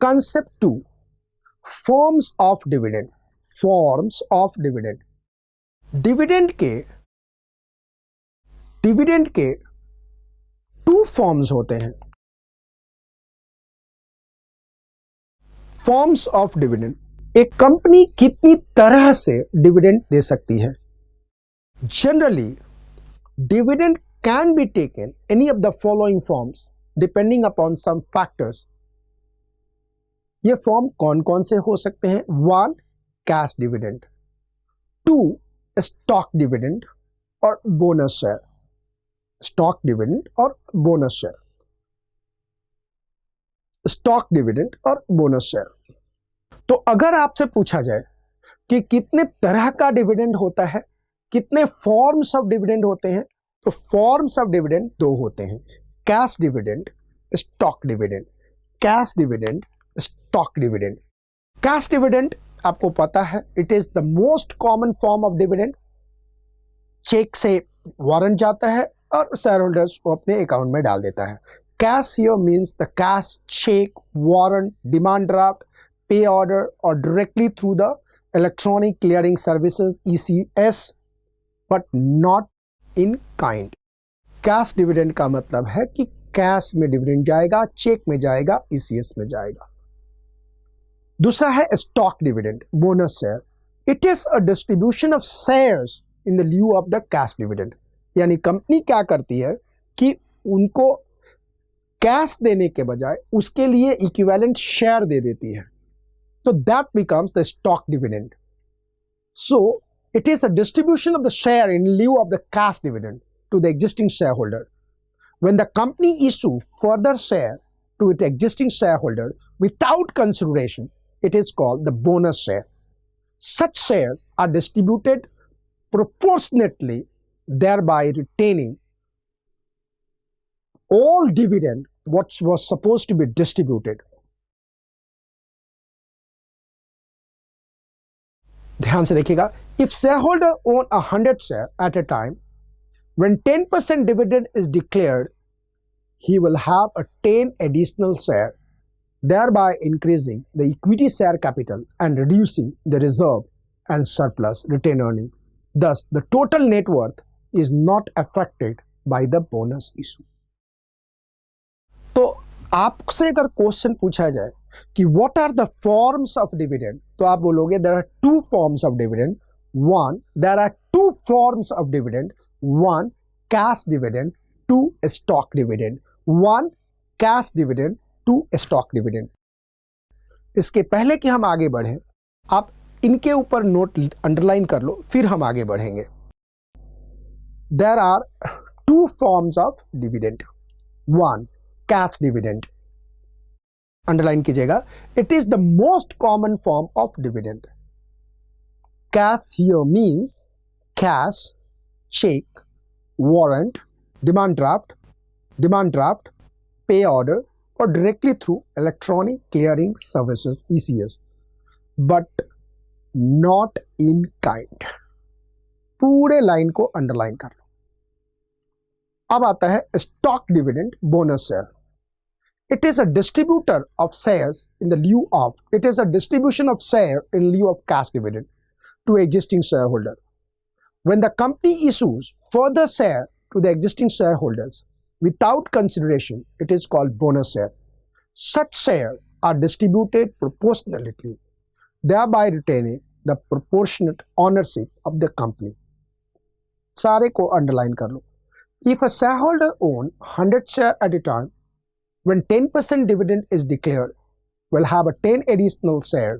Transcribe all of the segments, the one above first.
Concept 2, forms of dividend. Forms of dividend. Dividend के 2 forms होते हैं. Forms of dividend. एक कंपनी कितनी तरह से डिविडेंड दे सकती है? Generally dividend can be taken any of the following forms depending upon some factors. ये फॉर्म कौन कौन से हो सकते हैं? 1, कैश डिविडेंड. 2, स्टॉक डिविडेंड और बोनस शेयर. स्टॉक डिविडेंड और बोनस शेयर. स्टॉक डिविडेंड और बोनस शेयर. तो अगर आपसे पूछा जाए कि कितने तरह का डिविडेंड होता है, कितने फॉर्म्स ऑफ डिविडेंड होते हैं, तो फॉर्म्स ऑफ डिविडेंड 2 होते हैं. Cash dividend, stock dividend. Cash dividend, stock dividend. Cash dividend आपको पता है, it is the most common form of dividend. Cheque से वारंट जाता है और शेयर होल्डर्स को अपने अकाउंट में डाल देता है. Cash here means the cash, cheque, warrant, demand draft, pay order और directly through the electronic clearing services ECS, but not in kind. Cash dividend का मतलब है कि कैश में डिविडेंड जाएगा, चेक में जाएगा, ECS में जाएगा. दूसरा है stock dividend, bonus share. It is a distribution of shares in the lieu of the cash dividend. यानी कंपनी क्या करती है कि उनको कैश देने के बजाय उसके लिए इक्विवेलेंट शेयर दे देती है. तो that becomes the stock dividend. So it is a distribution of the share in lieu of the cash dividend to the existing shareholder. When the company issues further share to its existing shareholder without consideration, it is called the bonus share. Such shares are distributed proportionately, thereby retaining all dividend what was supposed to be distributed. ध्यान से देखिएगा. If shareholder own 100 share at a time, when 10% dividend is declared, he will have a 10 additional share, thereby increasing the equity share capital and reducing the reserve and surplus retained earning. Thus, the total net worth is not affected by the bonus issue. तो आपसे अगर question पूछा जाए कि what are the forms of dividend, तो आप बोलोगे there are 2 forms of dividend. 1, there are 2 forms of dividend. 1, cash dividend. 2, stock dividend. 1, cash dividend. 2, stock dividend. इसके पहले कि हम आगे बढ़ें, आप इनके ऊपर नोट अंडरलाइन कर लो, फिर हम आगे बढ़ेंगे. There are 2 forms of dividend. 1, cash dividend. Underline कीजिएगा. It is the most common form of dividend. Cash here means cash, check, warrant, demand draft, pay order or directly through electronic clearing services ECS, but not in kind. पूरे line को underline कर लो. अब आता है stock dividend, bonus share. It is a distributor of shares in the lieu of, it is a distribution of share in lieu of cash dividend to existing shareholder. When the company issues further share to the existing shareholders without consideration, it is called bonus share. Such shares are distributed proportionally, thereby retaining the proportionate ownership of the company. सारे को underline कर लो. If a shareholder own 100 share at a time, when 10% dividend is declared, will have a 10 additional share,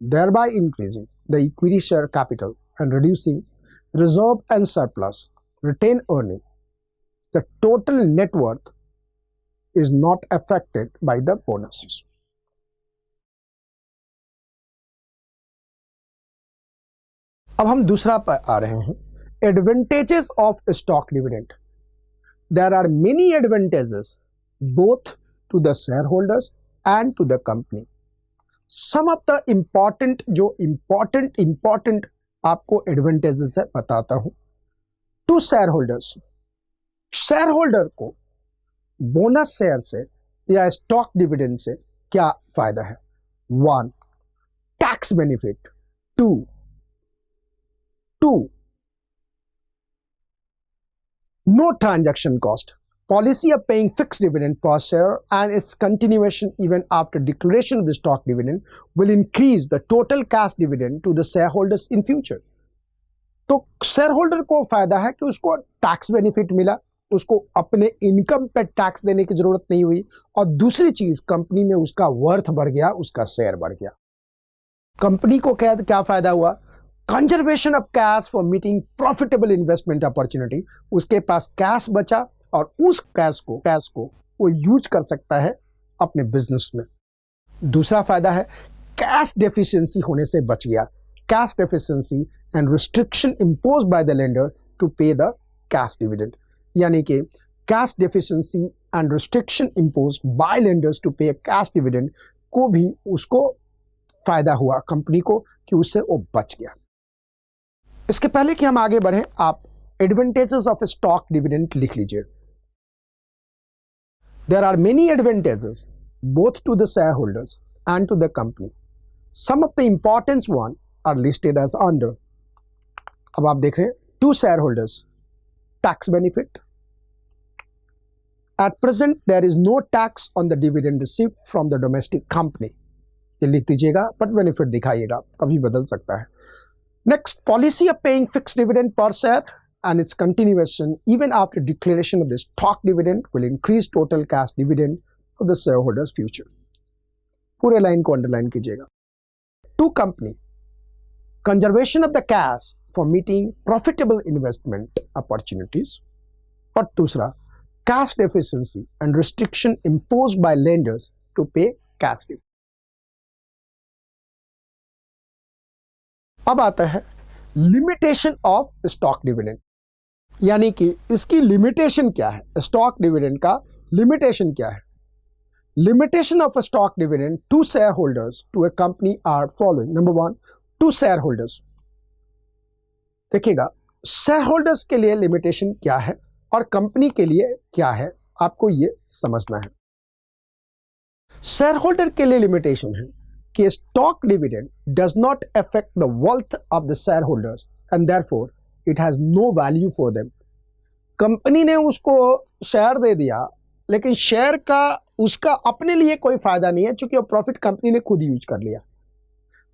thereby increasing the equity share capital and reducing reserve and surplus retained earning. The total net worth is not affected by the bonus issue. अब हम दूसरा पर आ रहे हैं, advantages of stock dividend. There are many advantages both to the shareholders and to the company. Some of the important जो important आपको advantages है बताता हूं. टू शेयरहोल्डर्स, शेयरहोल्डर को बोनस शेयर से या स्टॉक डिविडेंड से क्या फायदा है? 1. Tax benefit. 2. No transaction cost. Policy of paying fixed dividend per share and its continuation even after declaration of the stock dividend will increase the total cash dividend to the shareholders in future. तो share holder को फायदा है कि उसको tax benefit मिला, उसको अपने income पे टैक्स देने की जरूरत नहीं हुई, और दूसरी चीज कंपनी में उसका वर्थ बढ़ गया, उसका शेयर बढ़ गया. कंपनी को क्या फायदा हुआ? Conservation of cash for meeting profitable investment opportunity. उसके पास कैश बचा और उस कैश को वो यूज कर सकता है अपने बिजनेस में. दूसरा फायदा है कैश डेफिशिएंसी होने से बच गया. Cash deficiency and restriction imposed by the lender to pay the cash dividend. यानी कि cash deficiency and restriction imposed by lenders to pay cash dividend को भी उसको फायदा हुआ कंपनी को कि उससे वो बच गया. इसके पहले कि हम आगे बढ़ें, आप एडवांटेजेस ऑफ स्टॉक डिविडेंड लिख लीजिए. There are many advantages both to the shareholders and to the company. Some of the important ones are listed as under. अब आप देख रहे हैं, to shareholders, tax benefit. At present, there is no tax on the dividend received from the domestic company. ये लिख दीजिएगा, but benefit दिखाइएगा, कभी बदल सकता है. Next, policy of paying fixed dividend per share and its continuation even after declaration of the stock dividend will increase total cash dividend of the shareholders future. पूरे line को underline कीजिएगा. To company, conservation of the cash for meeting profitable investment opportunities. और दूसरा, cash deficiency and restriction imposed by lenders to pay cash dividend. अब आता है limitation of stock dividend. यानी कि इसकी लिमिटेशन क्या है? स्टॉक डिविडेंड का लिमिटेशन क्या है? Limitation of stock dividend to share holders to a company are following. Number 1, to share holders. देखिएगा, शेयर होल्डर्स के लिए लिमिटेशन क्या है और कंपनी के लिए क्या है, आपको ये समझना है. शेयर होल्डर के लिए लिमिटेशन है कि stock dividend does not affect the wealth of the share holders and therefore it has no value for them. Company ने उसको शेयर दे दिया, लेकिन शेयर का उसका अपने लिए कोई फायदा नहीं है, क्योंकि वो प्रॉफिट कंपनी ने खुद यूज कर लिया.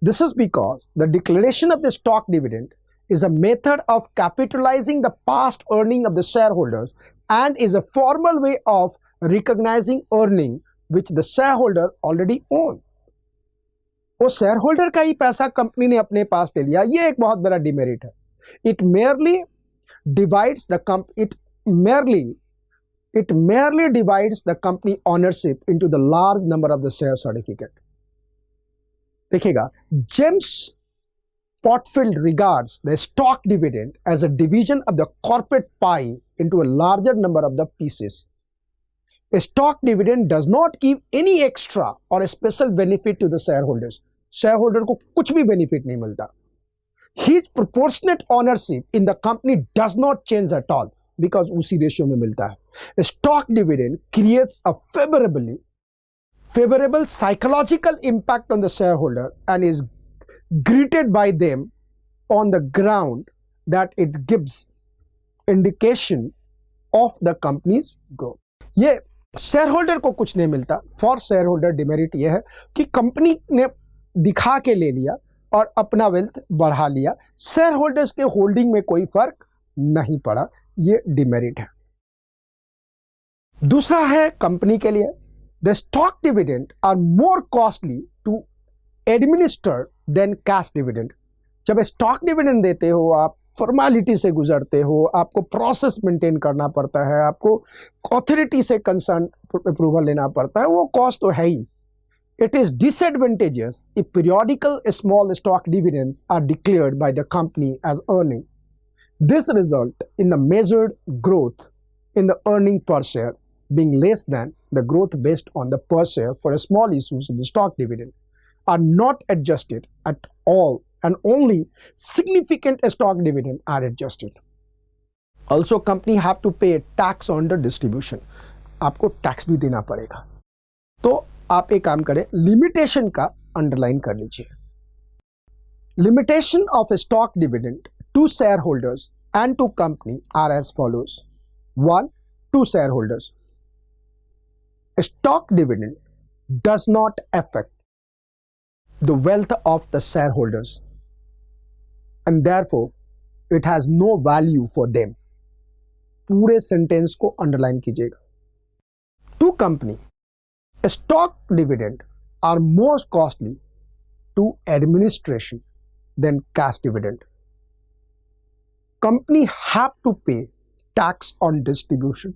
This is because the declaration of the stock dividend is a method of capitalizing the past earning of the shareholders and is a formal way of recognizing earning which the shareholder already own. वो share holder का ही पैसा company ने अपने पास ले लिया, ये एक बहुत बड़ा डिमेरिट है. It merely divides the company ownership into the large number of the share certificate. देखिएगा, James Portfield regards the stock dividend as a division of the corporate pie into a larger number of the pieces. A stock dividend does not give any extra or a special benefit to the shareholders. Shareholder को कुछ भी benefit नहीं मिलता. His proportionate ownership in the company does not change at all because उसी ratio में मिलता है. A stock dividend creates a favorable psychological impact on the shareholder and is greeted by them on the ground that it gives indication of the company's growth. ये share holder को कुछ नहीं मिलता. For share holder demerit ये है कि company ने दिखा के ले लिया और अपना वेल्थ बढ़ा लिया, शेयर होल्डर्स के होल्डिंग में कोई फर्क नहीं पड़ा, ये डिमेरिट है. दूसरा है कंपनी के लिए, the stock dividend are more costly to administer than cash dividend. जब स्टॉक डिविडेंड देते हो, आप फॉर्मेलिटी से गुजरते हो, आपको प्रोसेस मेंटेन करना पड़ता है, आपको अथॉरिटी से कंसर्न अप्रूवल लेना पड़ता है, वो कॉस्ट तो है ही. It is disadvantageous if periodical small stock dividends are declared by the company as earning. This result in the measured growth in the earning per share being less than the growth based on the per share for a small issues of the stock dividend are not adjusted at all, and only significant stock dividend are adjusted. Also, company have to pay tax on the distribution. आपको tax भी देना पड़ेगा. तो आप एक काम करें, limitation का अंडरलाइन कर लीजिए। Limitation of stock dividend to share holders and to company are as follows. 1. To shareholders. Stock dividend does not affect the wealth of the shareholders and therefore it has no value for them. पूरे sentence को underline कीजिएगा। To company, stock dividend are more costly to administration than cash dividend. Company have to pay tax on distribution